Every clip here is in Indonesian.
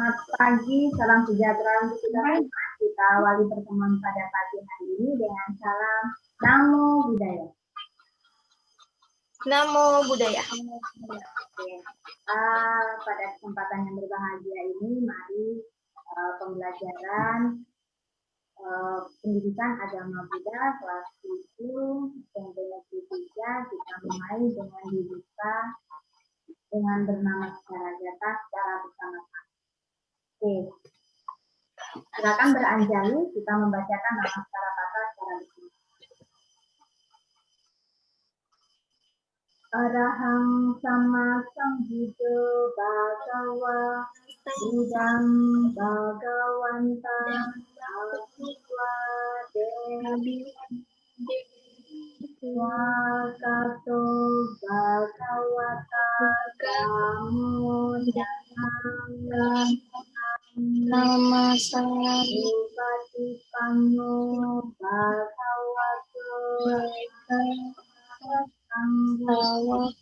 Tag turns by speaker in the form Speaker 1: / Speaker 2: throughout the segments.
Speaker 1: Selamat pagi, salam sejahtera untuk kita semua. Kita awali pertemuan pada pagi hari ini dengan salam Namo Buddhaya.
Speaker 2: Namo Buddhaya.
Speaker 1: Pada kesempatan yang berbahagia ini, mari pembelajaran pendidikan agama Buddha kelas 7 dan generasi 3 kita mulai dengan dibuka dengan bernama secara jata secara bersama-sama. Oke, silakan beranjali kita membacakan nama secara kata secara bersama. Arahang sama sambuddho bhagawa Buddham bhagawanta ahiwa devi wakato bhagawata kamo janam
Speaker 2: Nama saya
Speaker 1: Bupati Pano Bhagavato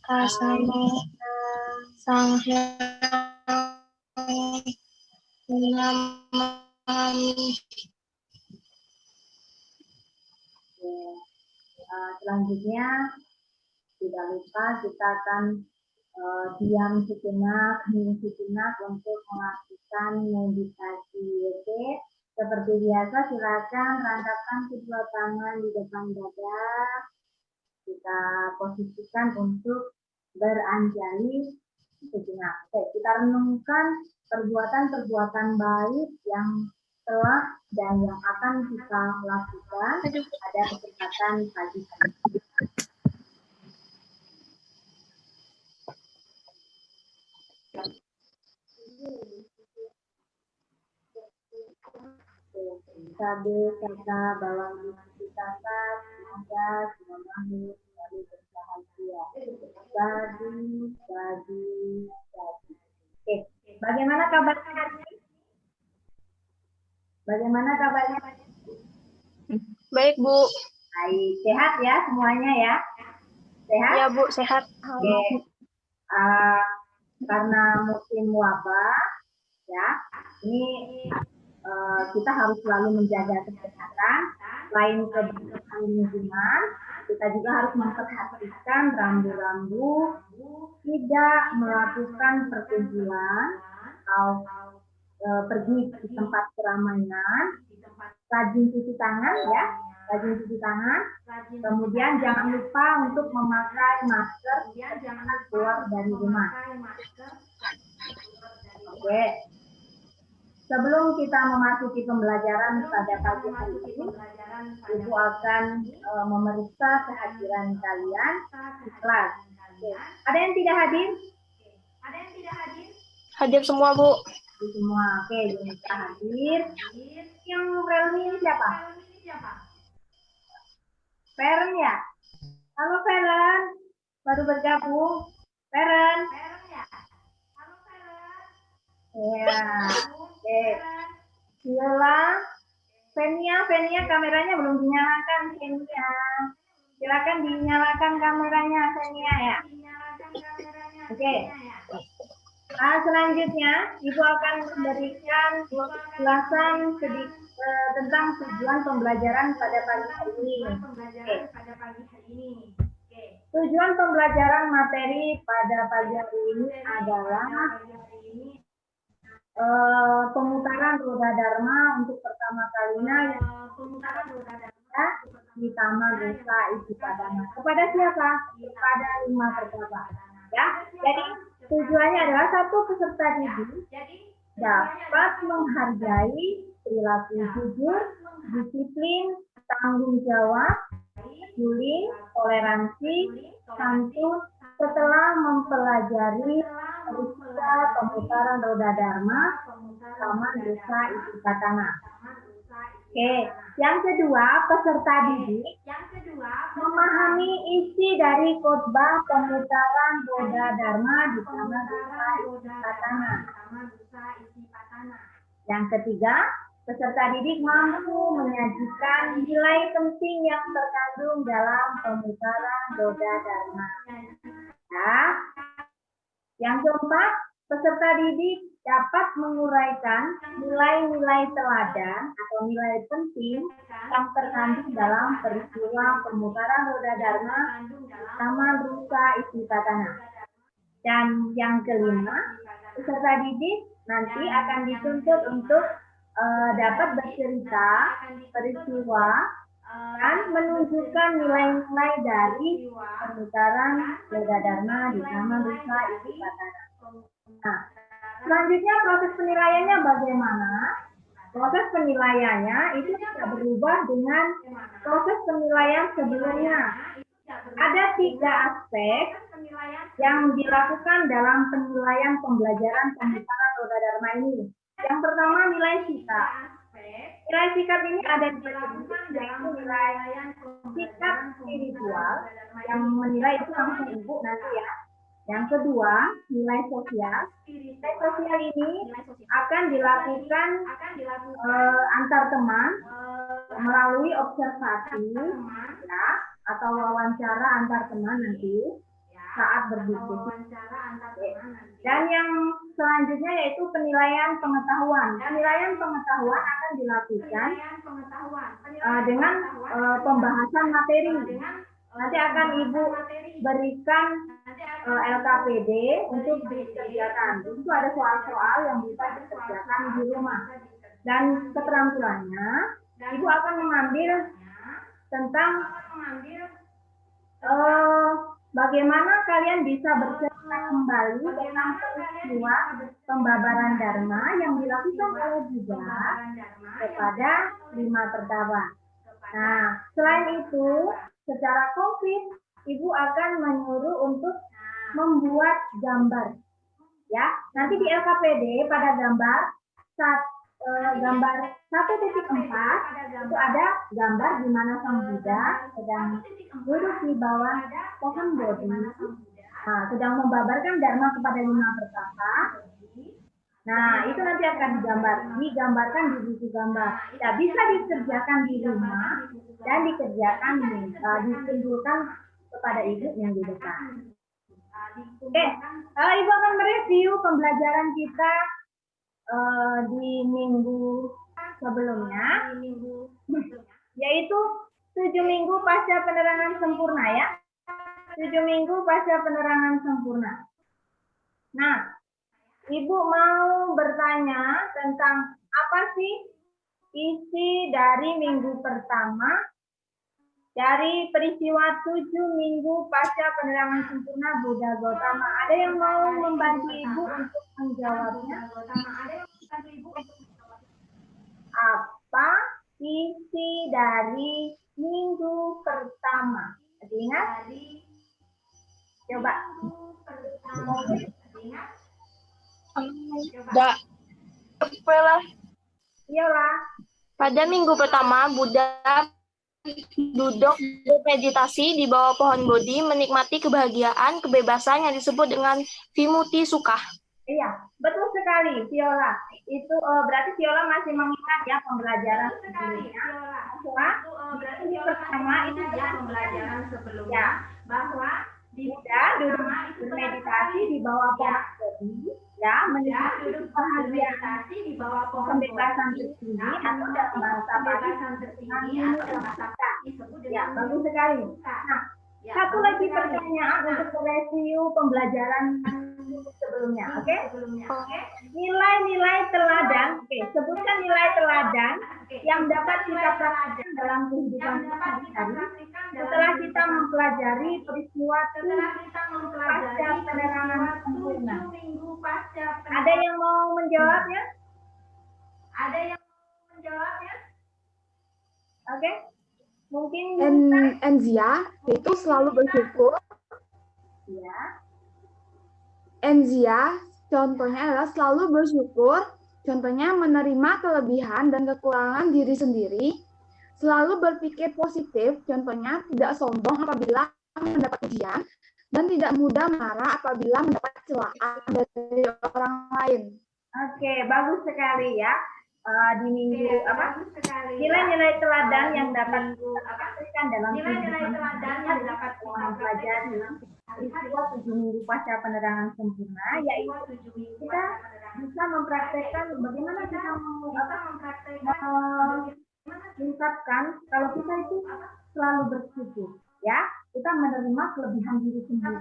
Speaker 2: Kasama Sanghyang Namami.
Speaker 1: Selanjutnya tidak lupa kita akan diam sejenak, hening sejenak untuk melakukan meditasi. Oke, seperti biasa silakan rangkapkan kedua tangan di depan dada. Kita posisikan untuk beranjali sejenak. Oke, kita renungkan perbuatan-perbuatan baik yang telah dan yang akan kita lakukan pada kesempatan pagi hari. Sabe kata bawang kita semoga semuanya selalu berbahagia. Bagi. Oke, bagaimana kabarnya hari ini? Bagaimana kabarnya?
Speaker 2: Baik, Bu.
Speaker 1: Baik, sehat ya semuanya ya? Sehat?
Speaker 2: Ya, Bu, sehat.
Speaker 1: Oke. Karena musim wabah, ya, ini kita harus selalu menjaga kesehatan. Selain kebersihan lingkungan, kita juga harus memperhatikan rambu-rambu, tidak melakukan perkumpulan atau pergi ke tempat keramaian, rajin cuci tangan ya, rajin cuci tangan. Kemudian jangan lupa untuk memakai masker ketika keluar dari rumah. Oke. Sebelum kita memasuki pembelajaran pada pagi hari ini, Ibu akan memeriksa kehadiran kalian di kelas. Oke. Ada yang tidak hadir?
Speaker 2: Hadir semua, Bu.
Speaker 1: Hadir semua. Oke, yang tidak hadir. Yang Relmi ini siapa? Feren ya? Halo Feren, baru bergabung. Feren. Ya. Oke. Sila. Fenia kameranya belum dinyalakan, Fenia. Silakan dinyalakan kameranya, Fenia ya. Oke. Selanjutnya, Ibu akan memberikan ulasan tentang tujuan pembelajaran pada pagi hari ini. Oke. Tujuan pembelajaran materi pada pagi hari ini adalah pemutaran roda dharma untuk pertama kalinya yang di Taman Desa Isipadana. Kepada siapa? Kepada 5 pejabat. Ya. Jadi tujuannya adalah satu peserta didik dapat menghargai perilaku jujur, disiplin, tanggung jawab, peduli, toleransi, santun setelah mempelajari peristiwa pemutaran roda dharma Taman Desa Isipadana. Oke, yang kedua peserta didik memahami isi dari khotbah pemutaran roda dharma di Taman Desa Isipadana. Yang ketiga, peserta didik mampu menyajikan nilai penting yang terkandung dalam pemutaran roda dharma. Ya. Yang keempat, peserta didik dapat menguraikan nilai-nilai teladan atau nilai penting yang terkandung dalam peristiwa pembubaran roda dharma Taman Rusa Istipatana. Dan yang kelima, peserta didik nanti akan dituntut untuk dapat bercerita peristiwa dan menunjukkan nilai-nilai dari pemutaran roda dharma di Taman Rusa Istipatana. Nah, selanjutnya proses penilaiannya bagaimana? Proses penilaiannya itu tidak berubah dengan proses penilaian sebelumnya. Ada 3 aspek yang dilakukan dalam penilaian pembelajaran pemutaran roda dharma ini. Yang pertama nilai sikap. Nilai sikap ini ada di yaitu nilai sikap spiritual yang menilai itu langsung ibu nanti ya. Yang kedua, nilai sosial. Nilai sosial ini akan dilakukan antar teman melalui observasi ya, atau wawancara antar teman nanti saat berdiskusi. Dan yang selanjutnya yaitu penilaian pengetahuan. Penilaian pengetahuan akan dilakukan dengan pembahasan materi. Nanti akan Ibu berikan LKPD untuk dikerjakan. Itu ada soal-soal yang bisa dikerjakan di rumah. Dan keterampilannya, Ibu akan mengambil tentang bagaimana kalian bisa bercerita kembali tentang peristiwa pembabaran dharma yang dilakukan oleh Buddha kepada 5 terdakwa. Nah, selain itu, secara konkret, Ibu akan menyuruh untuk membuat gambar. Ya, nanti di LKPD pada gambar 1.4 itu ada gambar di mana Sang Buddha sedang duduk di bawah pohon bodhi, sedang membabarkan dharma kepada 5 pertapa. Nah, itu nanti akan digambarkan di buku gambar. Ya, bisa dikerjakan di rumah dan dikerjakan dikumpulkan kepada Ibu minggu depan. Oke, Ibu akan mereview pembelajaran kita di minggu sebelumnya, yaitu 7 minggu pasca penerangan sempurna ya. 7 minggu pasca penerangan sempurna. Nah, Ibu mau bertanya tentang apa sih isi dari minggu pertama dari peristiwa 7 minggu pasca penerangan sempurna Buddha Gautama. Ada yang mau membantu Ibu untuk menjawabnya? Apa isi dari minggu pertama? Ingat? Coba.
Speaker 2: Enggak. Lah.
Speaker 1: Iyalah.
Speaker 2: Pada minggu pertama, Buddha duduk bermeditasi di bawah pohon bodhi, menikmati kebahagiaan, kebebasan yang disebut dengan vimutti sukha.
Speaker 1: Iya, betul sekali, Viola. Itu berarti Viola masih mengingat ya pembelajaran sebelumnya. Bahwa di pertama itu ya pembelajaran sebelumnya bahwa Buddha duduk bermeditasi di bawah pohon bodhi, ya, menikmati kebahagiaan di bawah pohon pembebasan tertinggi atau dalam bahasa Pali ya, bagus sekali. Nah, satu lagi pertanyaan untuk mereview pembelajaran sebelumnya, oke? Nilai-nilai teladan, sebutkan nilai teladan yang dapat kita praktikkan dalam kehidupan sehari-hari setelah kita mempelajari peristiwa pasca penerangan sempurna. Ada yang mau menjawabnya? Oke? Mungkin
Speaker 3: Enzia itu selalu bersyukur.
Speaker 1: ya.
Speaker 3: Enzia contohnya adalah selalu bersyukur, contohnya menerima kelebihan dan kekurangan diri sendiri, selalu berpikir positif, contohnya tidak sombong apabila mendapat ujian, dan tidak mudah marah apabila mendapat celaan dari orang lain.
Speaker 1: Oke, bagus sekali ya. di minggu nilai-nilai teladan yang dapat kita praktekkan dalam pelajari peristiwa 7 minggu pasca penerangan sempurna, yaitu kita bisa mempraktekkan bagaimana kita mengungkapkan kalau kita itu selalu bersyukur, ya, kita menerima kelebihan diri sendiri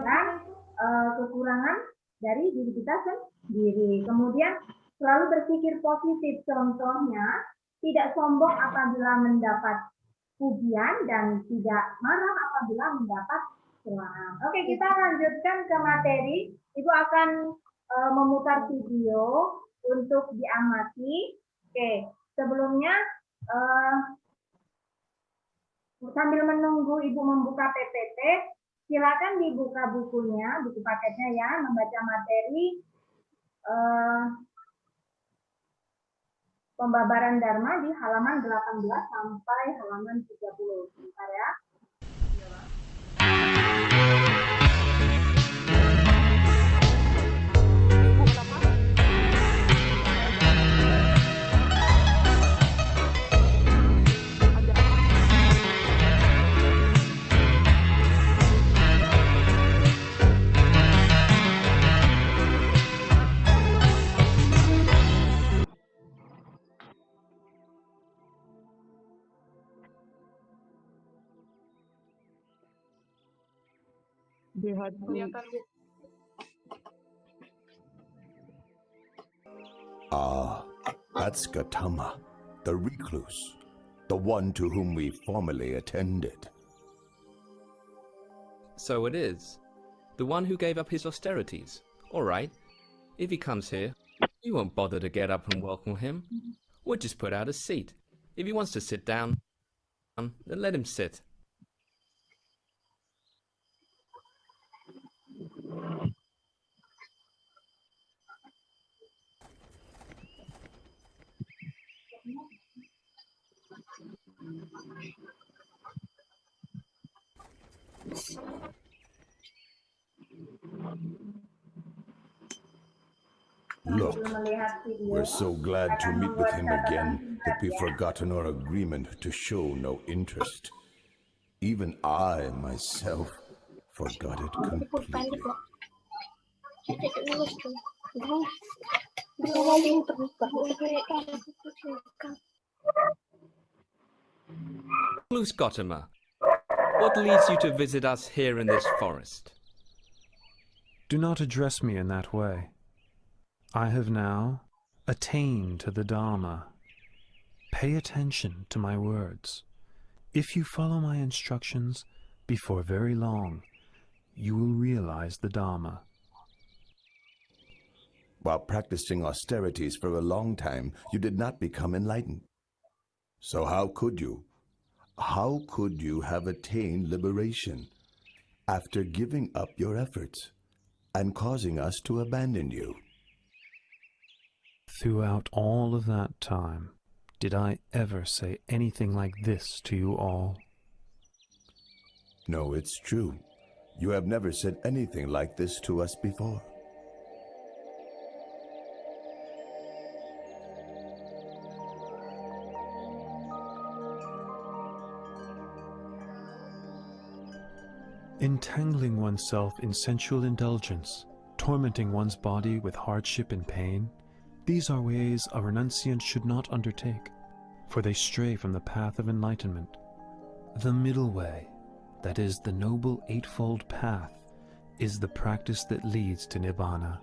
Speaker 1: dan kekurangan dari diri kita sendiri. Kemudian selalu berpikir positif, contohnya tidak sombong apabila mendapat pujian dan tidak marah apabila mendapat celaan. Oke, kita lanjutkan ke materi. Ibu akan memutar video untuk diamati. Oke, sebelumnya sambil menunggu Ibu membuka PPT, silakan dibuka bukunya, buku paketnya ya, membaca materi pembabaran Dharma di halaman 18 sampai halaman 30. Sebentar ya.
Speaker 4: Ah, that's Gautama, the recluse, the one to whom we formerly attended.
Speaker 5: So it is. The one who gave up his austerities. All right. If he comes here, we won't bother to get up and welcome him. We'll just put out a seat. If he wants to sit down, then let him sit.
Speaker 4: Look, we're so glad to meet with him again that we've forgotten our agreement to show no interest. Even I, myself, forgot it completely.
Speaker 5: Recluse Gautama, what leads you to visit us here in this forest?
Speaker 6: Do not address me in that way. I have now attained to the Dharma. Pay attention to my words. If you follow my instructions, before very long, you will realize the Dharma.
Speaker 4: While practicing austerities for a long time, you did not become enlightened. So how could you? How could you have attained liberation after giving up your efforts and causing us to abandon you?
Speaker 6: Throughout all of that time, did I ever say anything like this to you all?
Speaker 4: No, it's true. You have never said anything like this to us before.
Speaker 6: Entangling oneself in sensual indulgence, tormenting one's body with hardship and pain, these are ways a renunciant should not undertake, for they stray from the path of enlightenment. The middle way, that is, the noble eightfold path, is the practice that leads to Nibbana.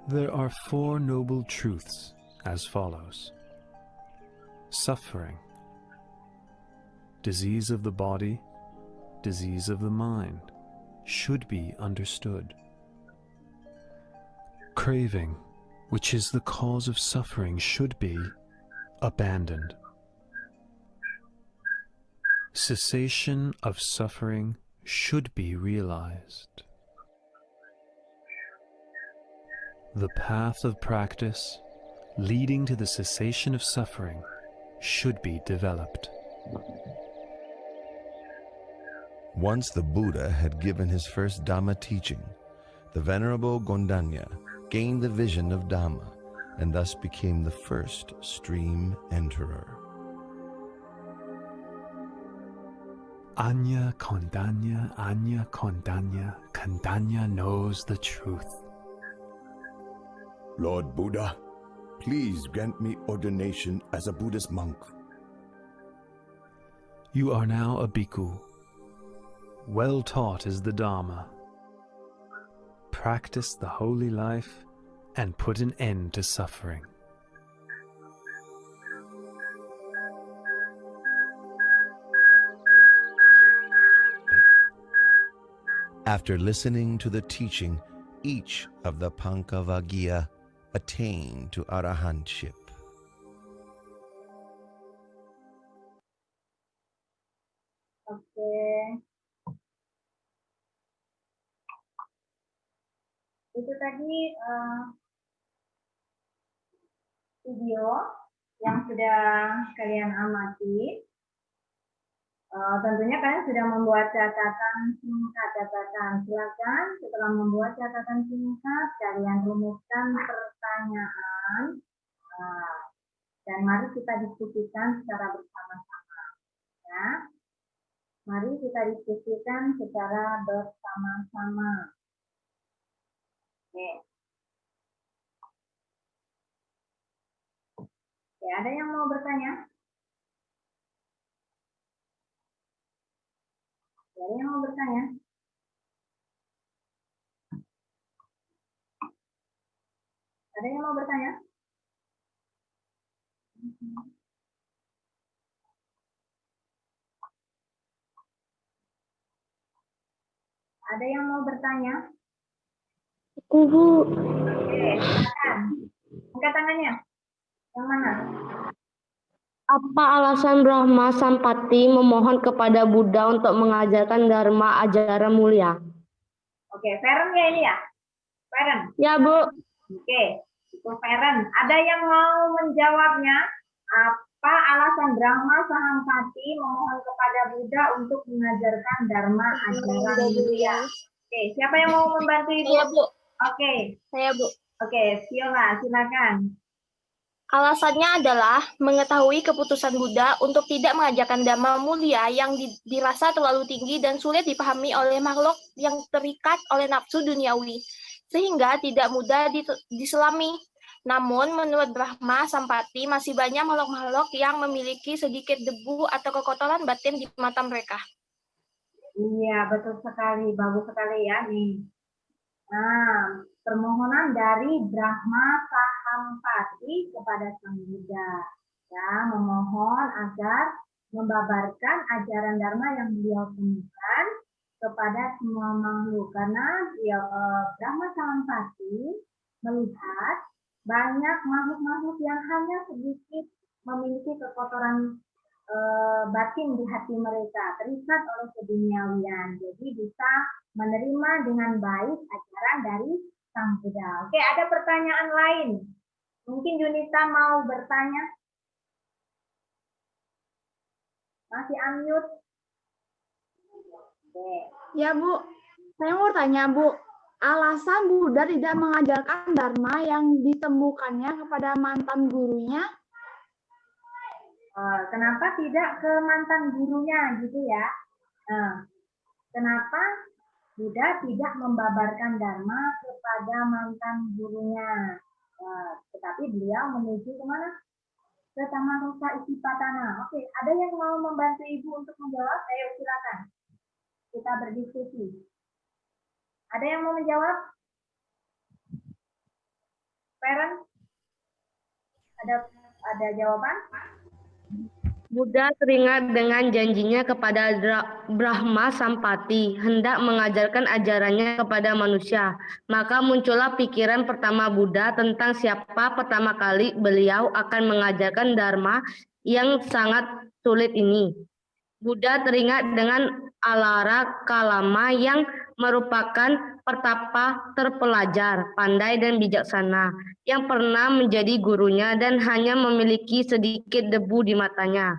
Speaker 6: There are four noble truths as follows. Suffering, disease of the body, disease of the mind, should be understood. Craving, which is the cause of suffering, should be abandoned. Cessation of suffering should be realized. The path of practice, leading to the cessation of suffering, should be developed.
Speaker 4: Once the Buddha had given his first Dhamma teaching, the Venerable Gondanya gained the vision of Dhamma and thus became the first stream enterer.
Speaker 6: Anya Kondanya, Kondanya knows the truth.
Speaker 4: Lord Buddha, please grant me ordination as a Buddhist monk.
Speaker 6: You are now a bhikkhu. Well taught is the Dhamma. Practice the holy life and put an end to suffering.
Speaker 4: After listening to the teaching, each of the Pankavaggiya attained to arahantship.
Speaker 1: Oke. Itu tadi video yang sudah kalian amati. Tentunya kalian sudah membuat catatan singkat. Silakan setelah membuat catatan singkat, kalian rumuskan pertanyaan dan mari kita diskusikan secara bersama-sama. Ya, mari kita diskusikan secara bersama-sama. Oke. Oke, ada yang mau bertanya? Ada yang mau bertanya? Ada yang mau bertanya? Ada yang mau bertanya?
Speaker 2: Bu.
Speaker 1: Oke, silakan. Angkat tangannya. Yang mana?
Speaker 2: Apa alasan Brahma Sampati memohon kepada Buddha untuk mengajarkan Dharma ajaran mulia?
Speaker 1: Oke, Feren ya ini ya? Feren.
Speaker 2: Ya, Bu.
Speaker 1: Oke, itu Feren. Ada yang mau menjawabnya? Apa alasan Brahma Sampati memohon kepada Buddha untuk mengajarkan Dharma ajaran mulia? Oke, siapa yang mau membantu Ibu?
Speaker 2: Saya, Bu.
Speaker 1: Oke.
Speaker 2: Saya, Bu.
Speaker 1: Oke, Viola, silakan.
Speaker 2: Alasannya adalah mengetahui keputusan Buddha untuk tidak mengajarkan dhamma mulia yang dirasa terlalu tinggi dan sulit dipahami oleh makhluk yang terikat oleh nafsu duniawi, sehingga tidak mudah diselami. Namun, menurut Brahma Sampati, masih banyak makhluk-makhluk yang memiliki sedikit debu atau kekotoran batin di mata mereka.
Speaker 1: Iya, betul sekali. Bagus sekali ya nih. Nah, permohonan dari Brahma Sampati kepada Sang Buddha, ya, memohon agar membabarkan ajaran Dharma yang beliau temukan kepada semua makhluk, karena Brahma Sampati melihat banyak makhluk-makhluk yang hanya sedikit memiliki kekotoran batin di hati mereka, terikat oleh keduniawian, jadi bisa menerima dengan baik ajaran dari Sang Buddha. Oke, ada pertanyaan lain? Mungkin Yunita mau bertanya? Masih unmute? Oke.
Speaker 3: Ya, Bu. Saya mau tanya, Bu. Alasan Buddha tidak mengajarkan Dharma yang ditemukannya kepada mantan gurunya?
Speaker 1: Kenapa tidak ke mantan gurunya gitu ya? Kenapa Buddha tidak membabarkan Dharma kepada mantan gurunya? Tetapi beliau menuju kemana? Ke Tamarusa Isipatana. Oke, ada yang mau membantu Ibu untuk menjawab? Ayo silakan. Kita berdiskusi. Ada yang mau menjawab? Parent? Ada jawaban?
Speaker 2: Buddha teringat dengan janjinya kepada Brahma Sampati, hendak mengajarkan ajarannya kepada manusia. Maka muncullah pikiran pertama Buddha tentang siapa pertama kali beliau akan mengajarkan Dharma yang sangat sulit ini. Buddha teringat dengan Alara Kalama yang
Speaker 7: merupakan pertapa terpelajar, pandai dan bijaksana yang pernah menjadi gurunya dan hanya memiliki sedikit debu di matanya.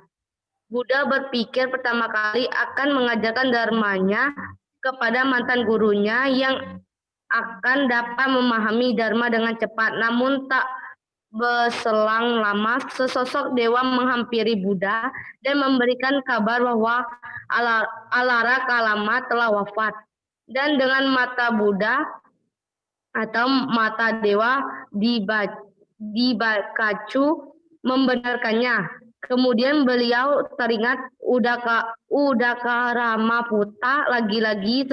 Speaker 7: Buddha berpikir pertama kali akan mengajarkan dharmanya kepada mantan gurunya yang akan dapat memahami dharma dengan cepat. Namun tak berselang lama, sesosok dewa menghampiri Buddha dan memberikan kabar bahwa Alara Kalama telah wafat. Dan dengan mata Buddha atau mata dewa Dibakacu membenarkannya. Kemudian beliau teringat Udaka Ramaputa, lagi-lagi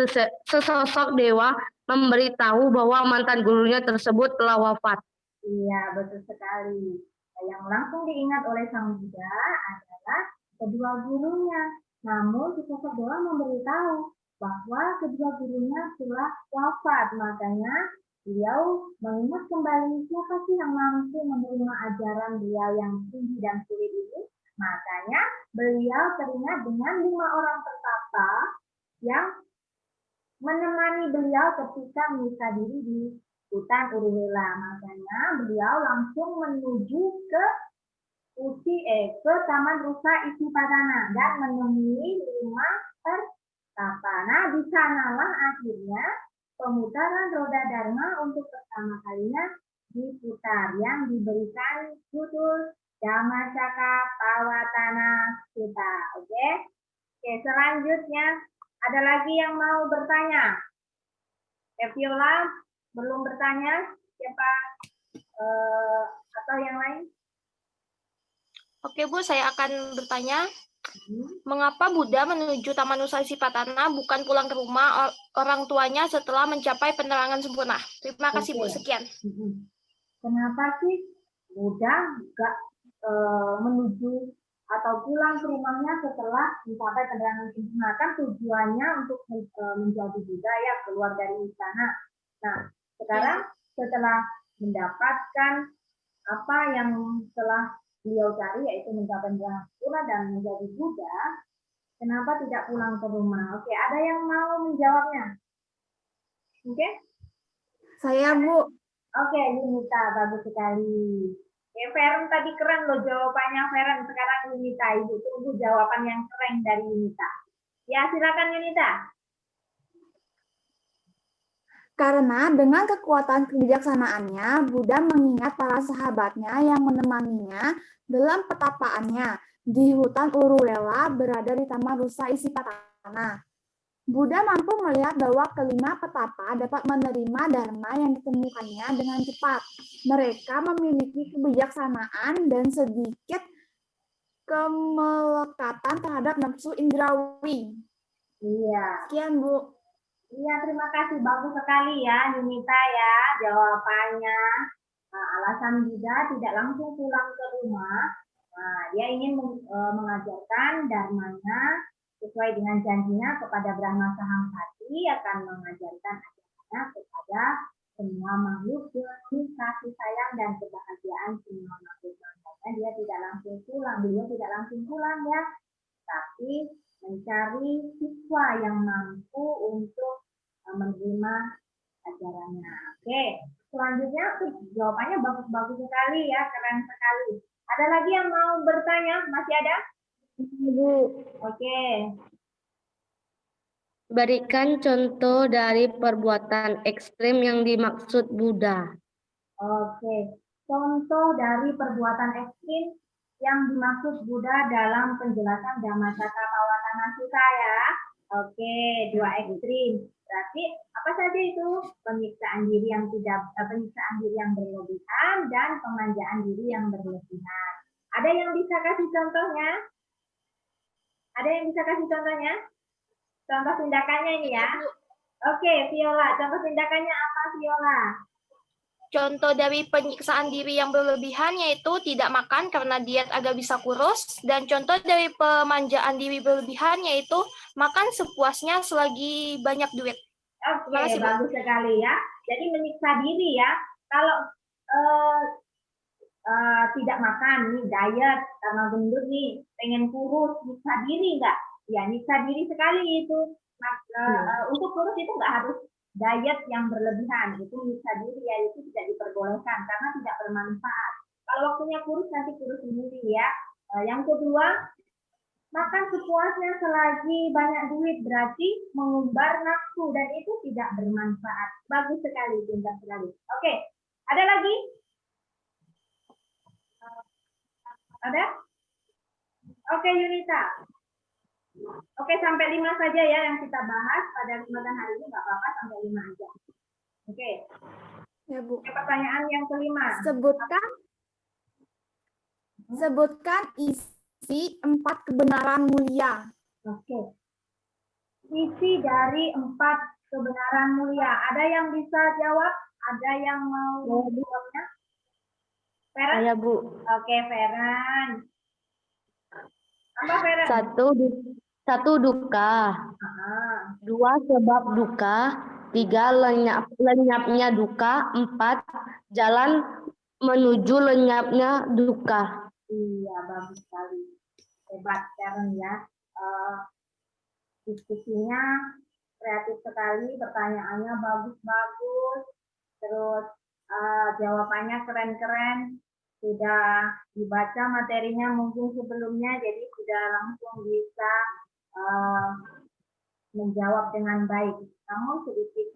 Speaker 7: sesosok dewa memberitahu bahwa mantan gurunya tersebut telah wafat.
Speaker 1: Iya, betul sekali. Yang langsung diingat oleh Sang Buddha adalah kedua gurunya. Namun sesosok dewa memberitahu bahwa kedua gurunya telah wafat. Makanya beliau mengingat kembali siapa sih yang mampu menerima ajaran beliau yang tinggi dan sulit ini. Makanya beliau teringat dengan 5 orang pertapa yang menemani beliau ketika menyiksa diri di hutan Uruwela. Makanya beliau langsung menuju ke Taman Rusa Isipadana dan menemui 5 pertapa. Nah, di sanalah akhirnya pemutaran roda Dharma untuk pertama kalinya diputar yang diberikan judul Dhammacakka Pawatana Sutta. Oke, selanjutnya ada lagi yang mau bertanya? Viola belum bertanya? Siapa atau yang lain?
Speaker 2: Oke Bu, saya akan bertanya. Mengapa Buddha menuju Taman Nusa Isipatana bukan pulang ke rumah orang tuanya setelah mencapai penerangan sempurna? Terima kasih Bu, sekian.
Speaker 1: Kenapa sih Buddha nggak menuju atau pulang ke rumahnya setelah mencapai penerangan sempurna? Kan tujuannya untuk menjadi Buddha ya, keluar dari istana. Nah, sekarang setelah mendapatkan apa yang telah beliau cari, yaitu mencapai penerangan sempurna dan menjadi Buddha, kenapa tidak pulang ke rumah? Oke, ada yang mau menjawabnya? Oke?
Speaker 3: Saya, Bu.
Speaker 1: Oke, Yunita, bagus sekali. Feren tadi keren loh jawabannya, Feren. Sekarang Yunita, Ibu tunggu jawaban yang keren dari Yunita. Ya, silakan Yunita.
Speaker 3: Karena dengan kekuatan kebijaksanaannya, Buddha mengingat para sahabatnya yang menemaninya dalam petapaannya di hutan Uruwela berada di Taman Rusa Isipatana. Buddha mampu melihat bahwa kelima petapa dapat menerima dharma yang ditemukannya dengan cepat. Mereka memiliki kebijaksanaan dan sedikit kemelekatan terhadap nafsu indrawi.
Speaker 1: Iya.
Speaker 3: Sekian, Bu.
Speaker 1: Iya, terima kasih. Bagus sekali ya, Yunita ya, jawabannya. Nah, alasan Buddha tidak langsung pulang ke rumah. Nah, dia ingin mengajarkan dharmanya sesuai dengan janjinya kepada Brahma Sahampati, akan mengajarkan ajarannya kepada semua makhluk demi kasih sayang dan kebahagiaan semua makhluk. Makanya dia tidak langsung pulang, beliau tidak langsung pulang ya, tapi mencari siswa yang mampu untuk menerima ajarannya. Oke, selanjutnya jawabannya bagus-bagus sekali ya, keren sekali. Ada lagi yang mau bertanya? Masih ada?
Speaker 3: Bu.
Speaker 1: Oke.
Speaker 7: Berikan contoh dari perbuatan ekstrim yang dimaksud Buddha.
Speaker 1: Oke, contoh dari perbuatan ekstrim yang dimaksud Buddha dalam penjelasan Dhammacakka Pawatana Sutta ya. Oke, 2 ekstrim. Berarti apa saja itu? Penyiksaan diri yang berlebihan dan pemanjaan diri yang berlebihan. Ada yang bisa kasih contohnya? Ada yang bisa kasih contohnya? Contoh tindakannya ini ya. Oke, Viola, contoh tindakannya apa Viola?
Speaker 2: Contoh dari penyiksaan diri yang berlebihan yaitu tidak makan karena diet agar bisa kurus, dan contoh dari pemanjaan diri berlebihan yaitu makan sepuasnya selagi banyak duit.
Speaker 1: Oke, bagus sekali ya. Jadi menyiksa diri ya. Kalau tidak makan nih, diet karena gendut nih, pengen kurus, nyiksa diri nggak? Ya, nyiksa diri sekali itu. Untuk kurus itu nggak harus diet yang berlebihan, itu nyiksa diri ya, itu tidak diperbolehkan karena tidak bermanfaat. Kalau waktunya kurus nanti kurus sendiri ya. Yang kedua, makan sepuasnya selagi banyak duit, berarti mengumbar nafsu dan itu tidak bermanfaat. Bagus sekali, pintar sekali. Oke, ada lagi? Ada? Oke, Yunita. Oke, sampai 5 saja ya yang kita bahas pada kesempatan hari ini, nggak apa-apa, sampai 5 aja. Oke.
Speaker 3: Ya, Bu.
Speaker 1: Oke, pertanyaan yang kelima.
Speaker 3: Sebutkan isi 4 kebenaran mulia.
Speaker 1: Oke. Isi dari 4 kebenaran mulia. Ada yang bisa jawab? Ada yang mau jawabnya? Feren?
Speaker 7: Saya, Bu.
Speaker 1: Oke, Feren. Apa Feren?
Speaker 7: Satu duka,
Speaker 1: Ah,
Speaker 7: 2 sebab duka, 3 lenyapnya duka, 4 jalan menuju lenyapnya duka.
Speaker 1: iya, bagus sekali. Hebat, Feren ya. Diskusinya kreatif sekali, pertanyaannya bagus-bagus, terus jawabannya keren-keren. Sudah dibaca materinya mungkin sebelumnya, jadi sudah langsung bisa menjawab dengan baik. Namun sedikit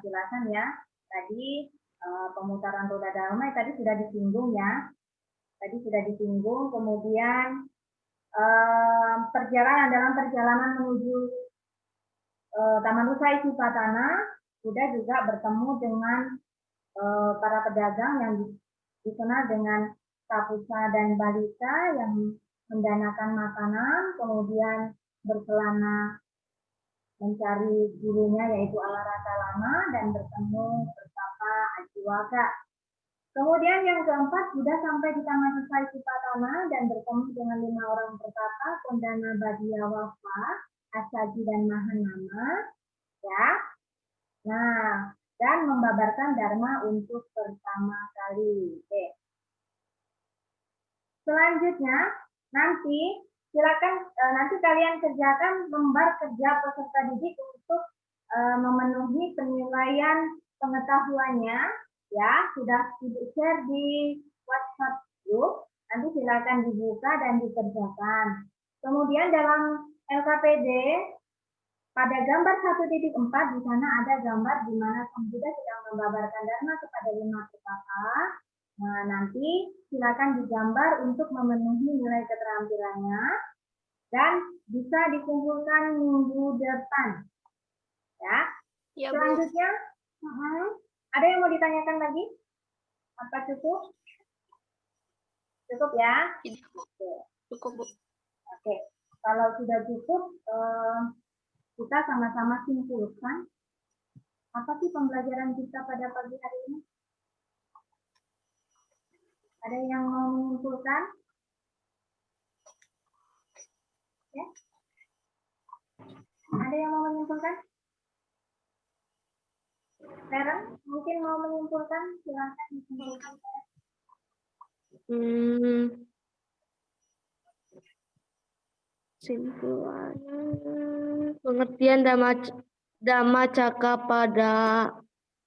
Speaker 1: jelasan ya, tadi pemutaran roda damai tadi sudah disinggung ya. Tadi sudah disinggung, kemudian dalam perjalanan menuju Taman Nusa Cipatana sudah juga bertemu dengan para pedagang yang dikenal dengan Kapusa dan Balita yang mendanakan makanan, kemudian berkelana mencari gurunya yaitu Alarata Lama dan bertemu bersama Ajiwaka. Kemudian yang keempat sudah sampai di Taman Nusa Cipatana dan bertemu dengan 5 orang pertapa, Kondana Badia Wafa, Asaji dan Mahanama, ya. Nah, dan membabarkan Dharma untuk pertama kali. Oke. Selanjutnya, nanti silakan nanti kalian kerjakan lembar kerja peserta didik untuk memenuhi penilaian pengetahuannya, ya. Sudah share di WhatsApp group. Nanti silakan dibuka dan dikerjakan. Kemudian dalam LKPD pada gambar 1.4 di sana ada gambar di mana Sang Buddha sedang membabarkan Dharma kepada 5 pertapa. Nah, nanti silakan digambar untuk memenuhi nilai keterampilannya dan bisa dikumpulkan minggu depan. Ya.
Speaker 2: Ya, Bu.
Speaker 1: Selanjutnya, ada yang mau ditanyakan lagi? Apa cukup? Cukup ya?
Speaker 2: Cukup, Bu.
Speaker 1: Oke. Kalau sudah cukup, kita sama-sama simpulkan apa sih pembelajaran kita pada pagi hari ini? Ada yang mau menyimpulkan? Ya? Ada yang mau menyimpulkan? Feren, mungkin mau menyimpulkan? Silakan disimpulkan.
Speaker 7: Simpulannya, pengertian Dhammacakkapada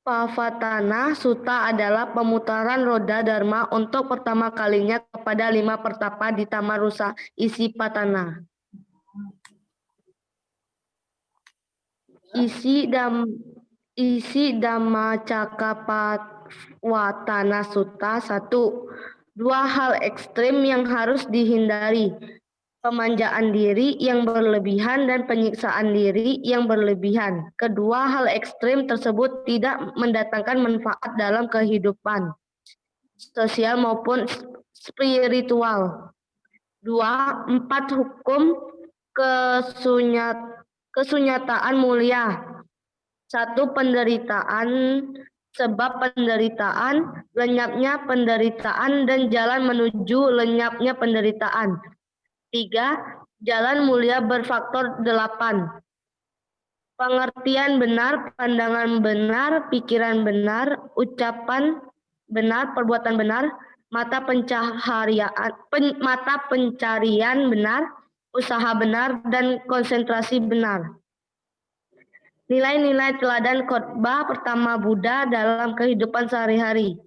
Speaker 7: Pavatana Sutta adalah pemutaran roda Dharma untuk pertama kalinya kepada 5 pertapa di Taman Nusa Cipatana. Isi Dhammacakkappawatthana Sutta 1. 2 hal ekstrim yang harus dihindari. Pemanjaan diri yang berlebihan dan penyiksaan diri yang berlebihan. Kedua hal ekstrim tersebut tidak mendatangkan manfaat dalam kehidupan sosial maupun spiritual. 2. 4 hukum kesunyataan mulia. 1. Penderitaan, sebab penderitaan, lenyapnya penderitaan dan jalan menuju lenyapnya penderitaan. 3. Jalan mulia berfaktor 8. Pengertian benar, pandangan benar, pikiran benar, ucapan benar, perbuatan benar, mata pencarian benar, usaha benar, dan konsentrasi benar. Nilai-nilai teladan khotbah pertama Buddha dalam kehidupan sehari-hari.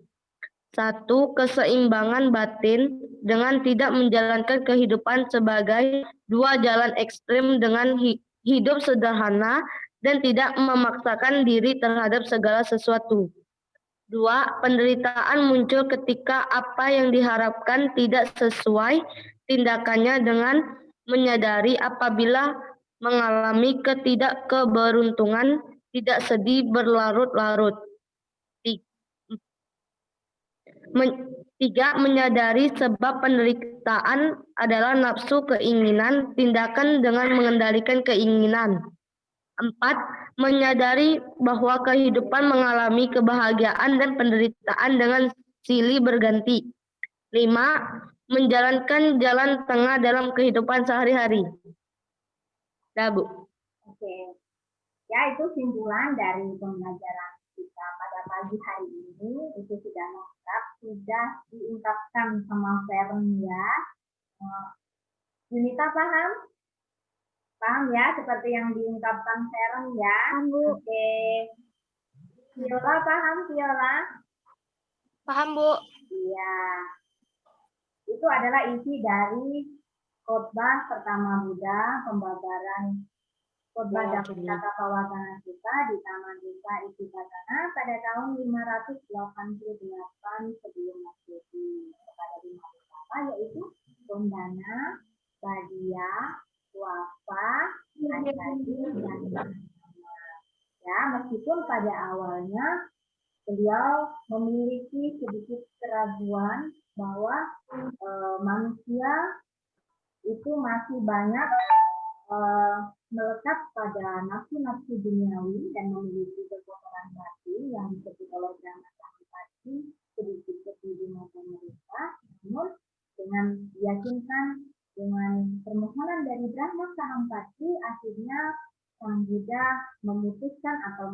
Speaker 7: 1. Keseimbangan batin dengan tidak menjalankan kehidupan sebagai dua jalan ekstrim dengan hidup sederhana dan tidak memaksakan diri terhadap segala sesuatu. 2. Penderitaan muncul ketika apa yang diharapkan tidak sesuai tindakannya dengan menyadari apabila mengalami ketidakkeberuntungan, tidak sedih berlarut-larut. 3. Menyadari sebab penderitaan adalah nafsu keinginan, tindakan dengan mengendalikan keinginan. 4. Menyadari bahwa kehidupan mengalami kebahagiaan dan penderitaan dengan silih berganti. 5. Menjalankan jalan tengah dalam kehidupan sehari-hari. Dah, Bu.
Speaker 1: Oke. Ya, itu simpulan dari pembelajaran kita pada pagi hari ini. Itu sudah lengkap, sudah diungkapkan sama Feren ya. Yunita paham? Paham ya, seperti yang diungkapkan Feren ya? Oke. Viola paham, Viola?
Speaker 2: Paham, Bu?
Speaker 1: Iya. Itu adalah isi dari khotbah pertama Buddha, pembabaran khotbah dan kata pawakana kita di Taman Desa Isipatana pada tahun 588 sebelum Masehi kepada 5 betapa, yaitu Gondana, Badia, Wafa, Ajadi, dan Mahama. Ya, meskipun pada awalnya beliau memiliki sedikit keraguan bahwa manusia itu masih banyak melekat pada nafsu-nafsu duniawi dan memiliki kekotoran batin yang disebut oleh Brahma Samipatti sedikit seperti di mata mereka. Namun dengan diyakinkan dengan permohonan dari Brahma Samipatti, akhirnya Sang Buddha memutuskan atau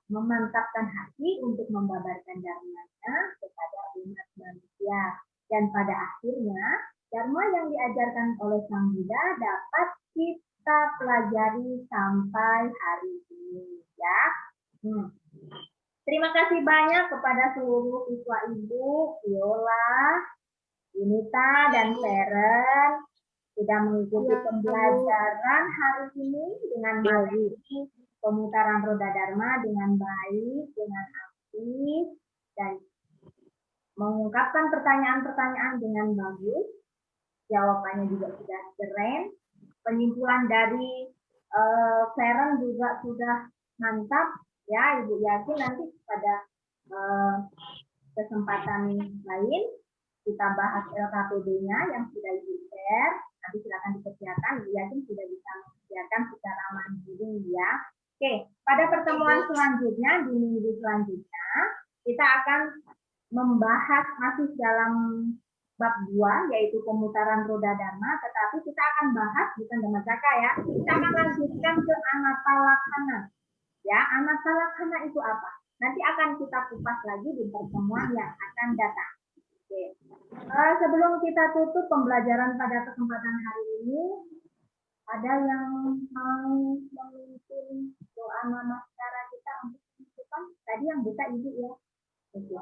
Speaker 1: memantapkan hati untuk membabarkan dharmanya kepada umat manusia. Dan pada akhirnya, dharma yang diajarkan oleh Sang Buddha dapat kita pelajari sampai hari ini. Ya. Terima kasih banyak kepada seluruh siswa Ibu, Viola, Yunita, dan Feren sudah mengikuti pembelajaran hari ini dengan materi pemutaran roda dharma dengan baik, dengan aktif, dan mengungkapkan pertanyaan-pertanyaan dengan bagus. Jawabannya juga sudah keren. Penyimpulan dari Feren juga sudah mantap. Ya, Ibu yakin nanti pada kesempatan lain kita bahas LKPD-nya yang sudah Ibu share. Nanti silakan dikerjakan. Ibu yakin sudah bisa mengerjakan secara mandiri ya. Oke, pada pertemuan selanjutnya, di minggu selanjutnya, kita akan membahas masih dalam bab 2, yaitu pemutaran roda dharma, tetapi kita akan bahas, bukan dhamma caka ya, kita akan lanjutkan ke anatalakkhana. Ya, anatalakkhana itu apa? Nanti akan kita kupas lagi di pertemuan yang akan datang. Oke. Sebelum kita tutup pembelajaran pada kesempatan hari ini, ada yang mau memimpin doa namaskara kita untuk penutupan? Tadi yang buka Ibu ya. Oke.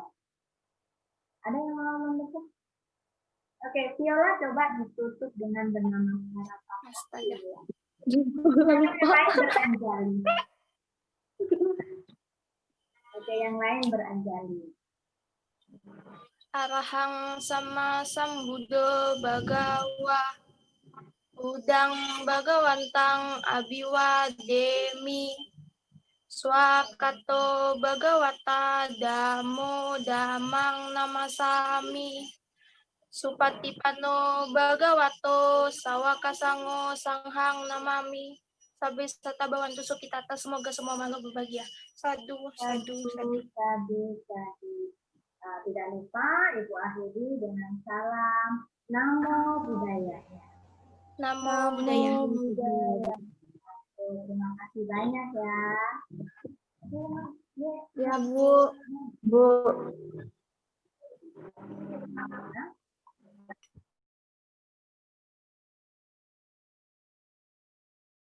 Speaker 1: Ada yang mau membuka? Oke, Viola coba ditutup dengan bernamaskara.
Speaker 2: Astaga.
Speaker 1: Yang lain beranjali. Oke, yang lain beranjali.
Speaker 2: Arahang sama sambuddho bhagawa udang bhagawantang abiwademi swakato bhagawata damo damang namasami supatipano bhagavato sawakasango sanghang namami sabi sata bawantu sukitata, semoga semua makhluk berbahagia. Sadu, sadu, sadu.
Speaker 1: Tidak lupa Ibu akhiri dengan salam Namo Buddhaya.
Speaker 2: Namo Buddhaya.
Speaker 1: Terima kasih banyak ya.
Speaker 3: Ya, Bu. Bu.
Speaker 1: Nah,